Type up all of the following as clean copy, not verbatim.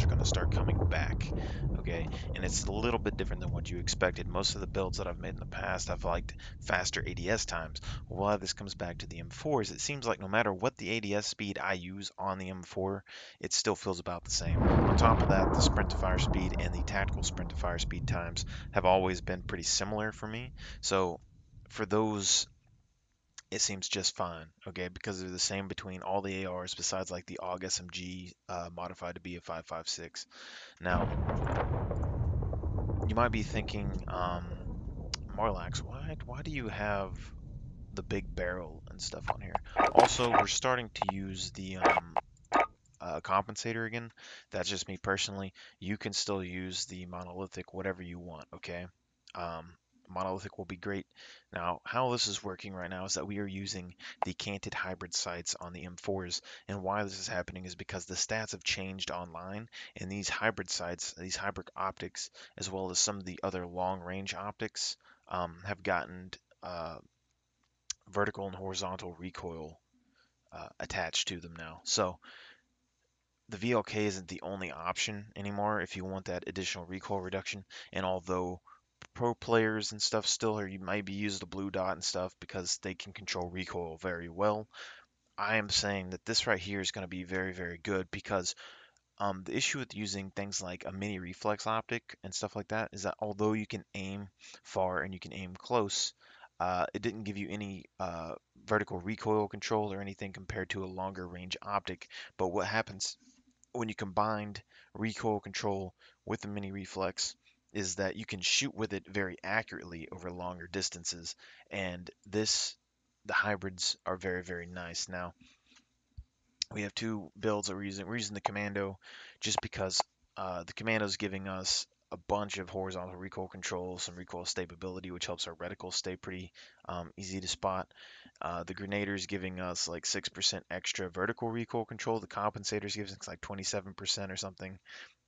are going to start coming back. Okay, and it's a little bit different than what you expected. Most of the builds that I've made in the past, I've liked faster ADS times. Why this comes back to the M4 is it seems like no matter what the ADS speed I use on the M4, it still feels about the same. On top of that, the sprint to fire speed and the tactical sprint to fire speed times have always been pretty similar for me. So for those it seems just fine, okay, because they're the same between all the ARs besides like the AUG SMG modified to be a 5.56. Now, you might be thinking, Marlax, why do you have the big barrel and stuff on here? Also, we're starting to use the compensator again. That's just me personally. You can still use the monolithic, whatever you want, okay? Um, monolithic will be great. Now, how this is working right now is that we are using the canted hybrid sights on the M4s, and why this is happening is because the stats have changed online, and these hybrid sights, these hybrid optics, as well as some of the other long-range optics, have gotten uh, vertical and horizontal recoil attached to them now. So the VLK isn't the only option anymore if you want that additional recoil reduction. And although pro players and stuff still are, you might be use the blue dot and stuff because they can control recoil very well. I am saying that this right here is going to be very, very good because the issue with using things like a mini reflex optic and stuff like that is that although you can aim far and you can aim close, it didn't give you any vertical recoil control or anything compared to a longer range optic. But what happens when you combined recoil control with the mini reflex is that you can shoot with it very accurately over longer distances. And the hybrids are very, very nice. Now, we have two builds that we're using. We're using the commando just because the commando is giving us a bunch of horizontal recoil control, some recoil stability, which helps our reticle stay pretty easy to spot. The Grenader is giving us like 6% extra vertical recoil control. The compensator is giving us like 27% or something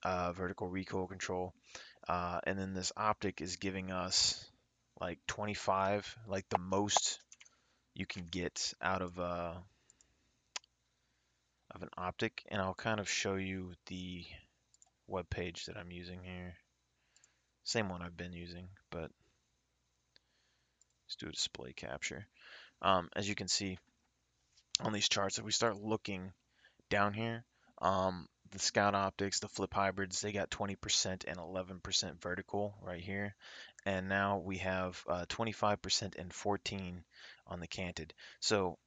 vertical recoil control. And then this optic is giving us like 25, like the most you can get out of an optic. And I'll kind of show you the web page that I'm using here. Same one I've been using, but let's do a display capture. As you can see on these charts, if we start looking down here, the Scout Optics, the Flip Hybrids, they got 20% and 11% vertical right here. And now we have 25% and 14 on the canted. So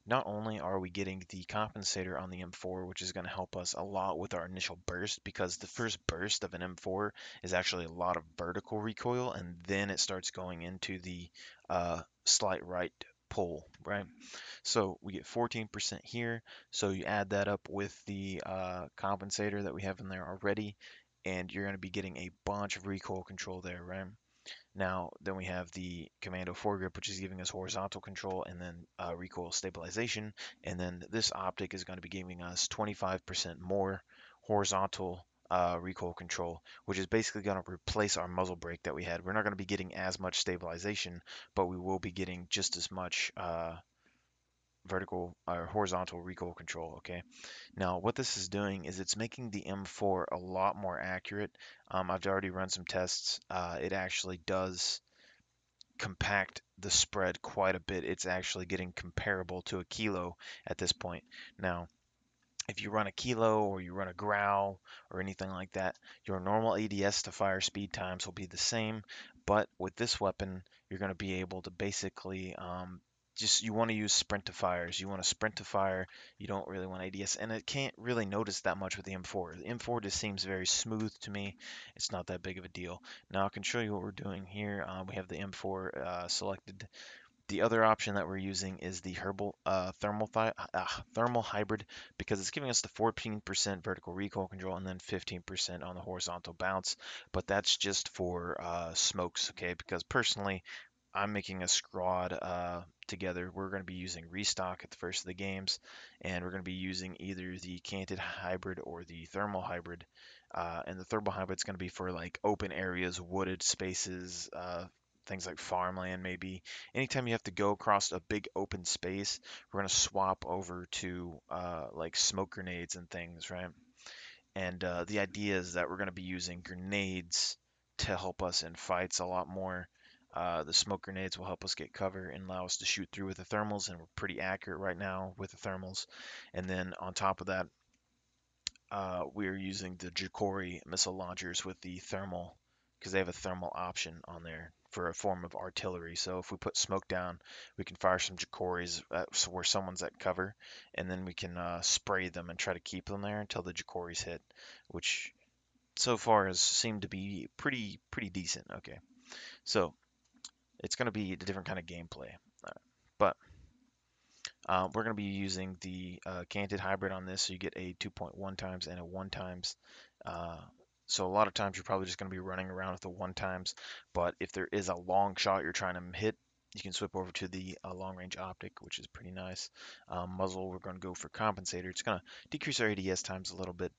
not only are we getting the compensator on the M4, which is going to help us a lot with our initial burst, because the first burst of an M4 is actually a lot of vertical recoil, and then it starts going into the slight right pull, right? So we get 14% here. So you add that up with the compensator that we have in there already, and you're going to be getting a bunch of recoil control there, right? Now, then we have the Commando foregrip, which is giving us horizontal control and then recoil stabilization. And then this optic is going to be giving us 25% more horizontal recoil control, which is basically going to replace our muzzle brake that we had. We're not going to be getting as much stabilization, but we will be getting just as much vertical or horizontal recoil control. Okay. Now, what this is doing is it's making the M4 a lot more accurate. I've already run some tests. It actually does compact the spread quite a bit. It's actually getting comparable to a kilo at this point. Now, if you run a kilo or you run a growl or anything like that, your normal ADS to fire speed times will be the same. But with this weapon, you're going to be able to basically just you want to use sprint to fires. You want to sprint to fire. You don't really want ADS, and it can't really notice that much with the M4. The M4 just seems very smooth to me. It's not that big of a deal. Now I can show you what we're doing here. We have the M4 selected. The other option that we're using is the herbal thermal hybrid because it's giving us the 14% vertical recoil control and then 15% on the horizontal bounce. But that's just for smokes, okay? Because personally, I'm making a squad together. We're going to be using restock at the first of the games, and we're going to be using either the canted hybrid or the thermal hybrid. And the thermal hybrid is going to be for like open areas, wooded spaces, things like farmland maybe. Anytime you have to go across a big open space, we're going to swap over to like smoke grenades and things, right? And the idea is that we're going to be using grenades to help us in fights a lot more. The smoke grenades will help us get cover and allow us to shoot through with the thermals, and we're pretty accurate right now with the thermals. And then on top of that, we are using the Jikori missile launchers with the thermal, because they have a thermal option on there for a form of artillery. So if we put smoke down, we can fire some Jikoris where someone's at cover, and then we can spray them and try to keep them there until the Jikoris hit, which so far has seemed to be pretty decent. Okay, so it's going to be a different kind of gameplay, but we're going to be using the canted hybrid on this, so you get a 2.1 times and a 1 times. Uh, so a lot of times you're probably just going to be running around with the 1 times, but if there is a long shot you're trying to hit, you can swip over to the long range optic, which is pretty nice. Muzzle, we're going to go for compensator. It's going to decrease our ADS times a little bit,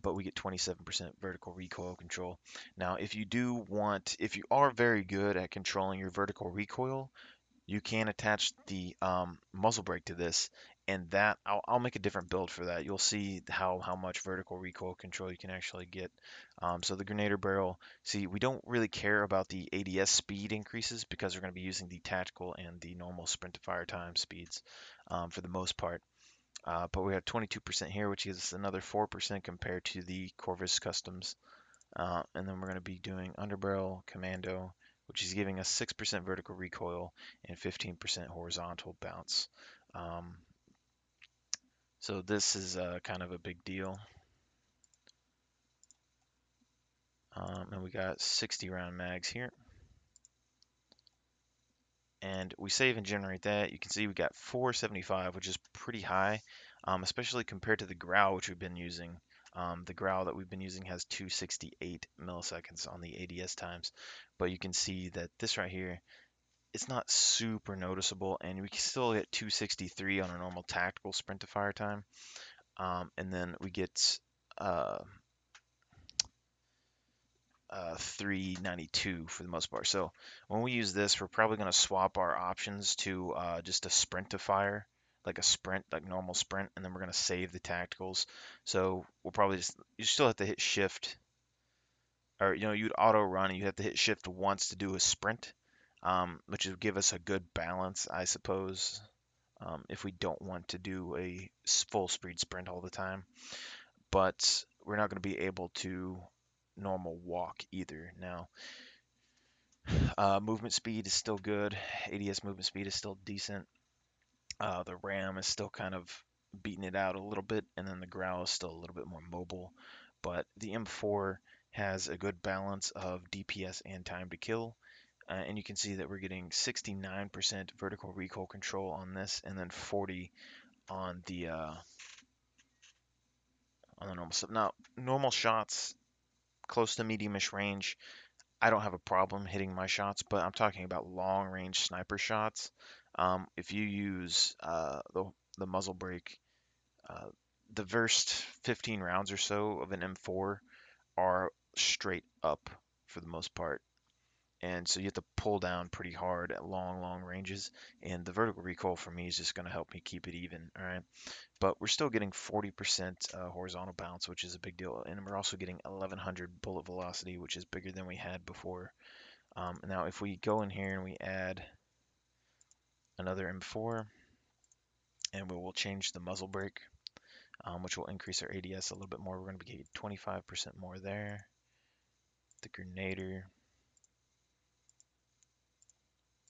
but we get 27% vertical recoil control. Now, if you are very good at controlling your vertical recoil, you can attach the muzzle brake to this, and that I'll make a different build for that. You'll see how much vertical recoil control you can actually get. So the Grenadier barrel, see, we don't really care about the ADS speed increases because we're going to be using the tactical and the normal sprint to fire time speeds for the most part. But we have 22% here, which gives us another 4% compared to the Corvus Customs. And then we're going to be doing underbarrel commando, which is giving us 6% vertical recoil and 15% horizontal bounce. Um, so this is kind of a big deal. And we got 60 round mags here. And we save and generate that. You can see we got 475, which is pretty high, especially compared to the Grau, which we've been using. The Grau that we've been using has 268 milliseconds on the ADS times, but you can see that this right here, it's not super noticeable, and we can still get 263 on a normal tactical sprint to fire time. And then we get uh, 392 for the most part. So when we use this, we're probably going to swap our options to just a sprint to fire, like a sprint, like normal sprint, and then we're going to save the tacticals. So we'll probably you still have to hit shift, or you'd auto run and you have to hit shift once to do a sprint, which would give us a good balance, I suppose, if we don't want to do a full speed sprint all the time. But we're not going to be able to normal walk either. Now, movement speed is still good. ADS movement speed is still decent. The RAM is still kind of beating it out a little bit, and then the Grau is still a little bit more mobile. But the M4 has a good balance of DPS and time to kill. And you can see that we're getting 69% vertical recoil control on this, and then 40 on the normal stuff. Now, normal shots close to mediumish range, I don't have a problem hitting my shots, but I'm talking about long range sniper shots. If you use the muzzle brake, uh, the first 15 rounds or so of an M4 are straight up for the most part. And so you have to pull down pretty hard at long ranges. And the vertical recoil for me is just going to help me keep it even. All right. But we're still getting 40% horizontal bounce, which is a big deal. And we're also getting 1100 bullet velocity, which is bigger than we had before. Now, if we go in here and we add another M4, and we will change the muzzle brake, which will increase our ADS a little bit more. We're going to be getting 25% more there. The Grenadier,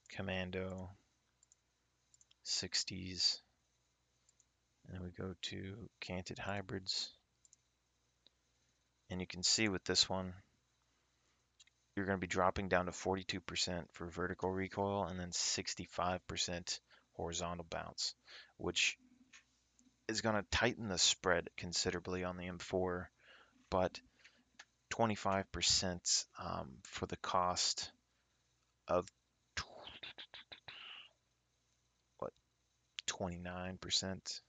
Commando, 60s, and then we go to canted hybrids. And you can see with this one, you're going to be dropping down to 42% for vertical recoil and then 65% horizontal bounce, which is going to tighten the spread considerably on the M4, but 25% for the cost of what 29%,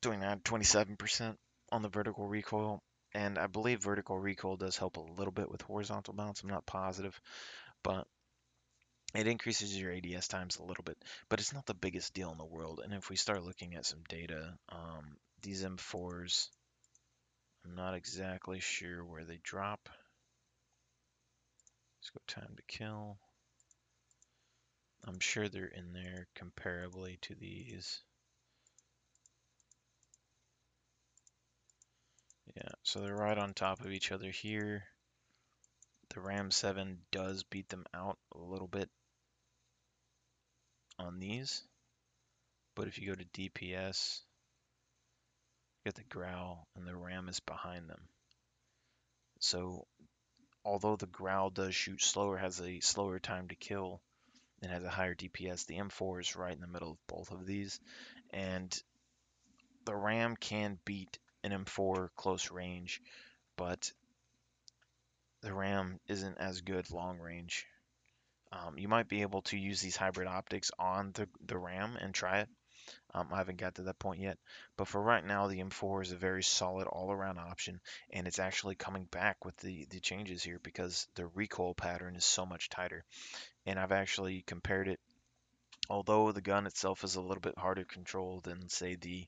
27% on the vertical recoil. And I believe vertical recoil does help a little bit with horizontal bounce. I'm not positive, but it increases your ADS times a little bit, but it's not the biggest deal in the world. And if we start looking at some data, these M4s I'm not exactly sure where they drop. Let's go time to kill. I'm sure they're in there comparably to these. Yeah, so they're right on top of each other here. The Ram 7 does beat them out a little bit on these, but if you go to DPS, you get the Growl, and the Ram is behind them. So although the Growl does shoot slower, has a slower time to kill, and has a higher DPS, the M4 is right in the middle of both of these, and the Ram can beat an M4 close range, but the Ram isn't as good long range. You might be able to use these hybrid optics on the Ram and try it. I haven't got to that point yet, but for right now, the M4 is a very solid all-around option, and it's actually coming back with the changes here because the recoil pattern is so much tighter. And I've actually compared it. Although the gun itself is a little bit harder to control than, say, the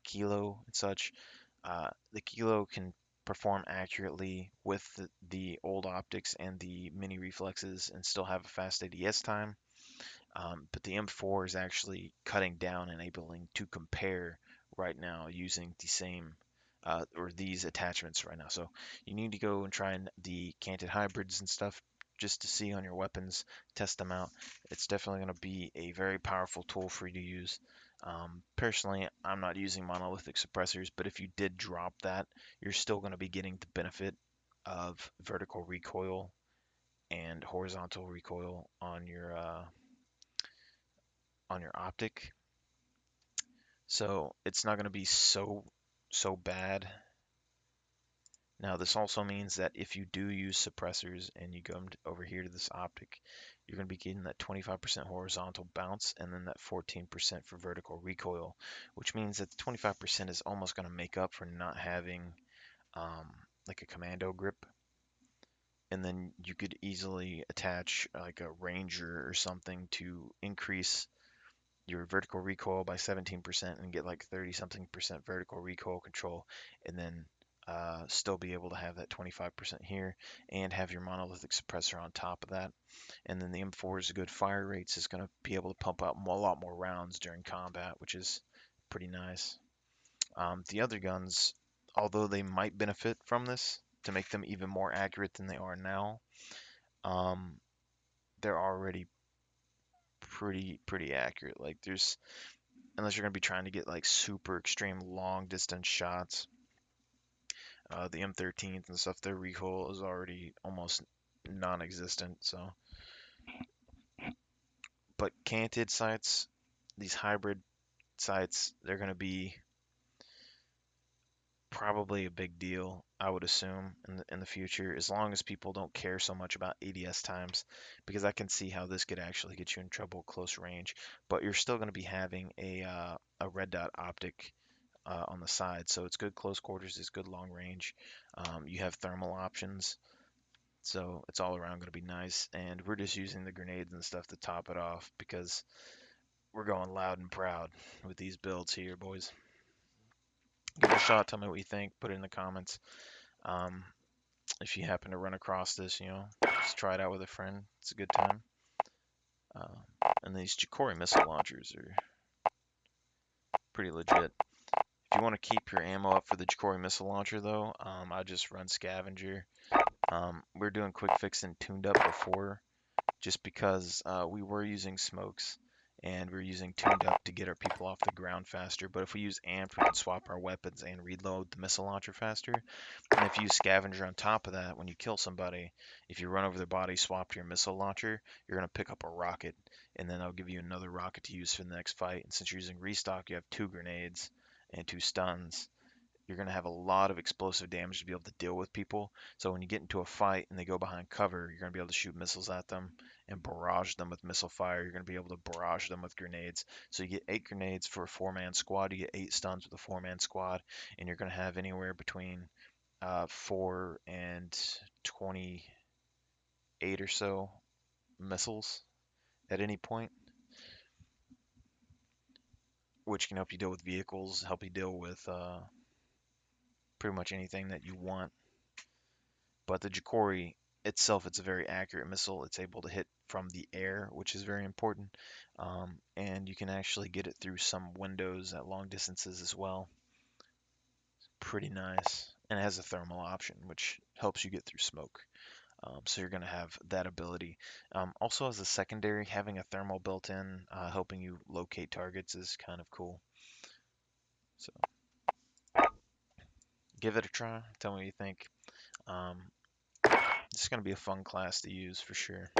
Kilo and such, the Kilo can perform accurately with the old optics and the mini reflexes and still have a fast ADS time. But the M4 is actually cutting down, enabling to compare right now using the same or these attachments right now. So you need to go and try the canted hybrids and stuff just to see on your weapons, test them out. It's definitely going to be a very powerful tool for you to use. Personally, I'm not using monolithic suppressors, but if you did drop that, you're still going to be getting the benefit of vertical recoil and horizontal recoil on your optic. So it's not going to be so bad. Now this also means that if you do use suppressors and you go over here to this optic, you're going to be getting that 25% horizontal bounce and then that 14% for vertical recoil, which means that the 25% is almost going to make up for not having um, like a commando grip. And then you could easily attach like a ranger or something to increase your vertical recoil by 17% and get like 30 something percent vertical recoil control, and then still be able to have that 25% here and have your monolithic suppressor on top of that. And then the M4's good fire rates is going to be able to pump out a lot more rounds during combat, which is pretty nice. The other guns, although they might benefit from this to make them even more accurate than they are now, um, they're already pretty accurate. Like there's unless you're going to be trying to get like super extreme long distance shots. The M13s and stuff, their recoil is already almost non-existent. So, but canted sights, these hybrid sights, they're going to be probably a big deal, I would assume, in the future, as long as people don't care so much about ADS times, because I can see how this could actually get you in trouble close range. But you're still going to be having a red dot optic on the side. So it's good close quarters, it's good long range. You have thermal options, so it's all around going to be nice. And we're just using the grenades and stuff to top it off because we're going loud and proud with these builds here, boys. Give it a shot. Tell me what you think. Put it in the comments. Um, if you happen to run across this, just try it out with a friend. It's a good time. And these Chikori missile launchers are pretty legit. If you want to keep your ammo up for the Chikori missile launcher, though, I just run scavenger. We are doing quick fix and tuned up before, just because we were using smokes and we are using tuned up to get our people off the ground faster. But if we use amped, we can swap our weapons and reload the missile launcher faster. And if you use scavenger on top of that, when you kill somebody, if you run over their body, swap to your missile launcher, you're going to pick up a rocket, and then I'll give you another rocket to use for the next fight. And since you're using restock, you have 2 grenades and 2 stuns. You're going to have a lot of explosive damage to be able to deal with people. So when you get into a fight and they go behind cover, you're going to be able to shoot missiles at them and barrage them with missile fire. You're going to be able to barrage them with grenades. So you get 8 grenades for a 4-man squad. You get 8 stuns with a 4-man squad. And you're going to have anywhere between 4 and 28 or so missiles at any point, which can help you deal with vehicles, help you deal with pretty much anything that you want. But the Jikori itself, it's a very accurate missile. It's able to hit from the air, which is very important. And you can actually get it through some windows at long distances as well. Pretty nice. And it has a thermal option, which helps you get through smoke. So you're going to have that ability. Also, as a secondary, having a thermal built in, helping you locate targets is kind of cool. So give it a try. Tell me what you think. Um, it's going to be a fun class to use for sure.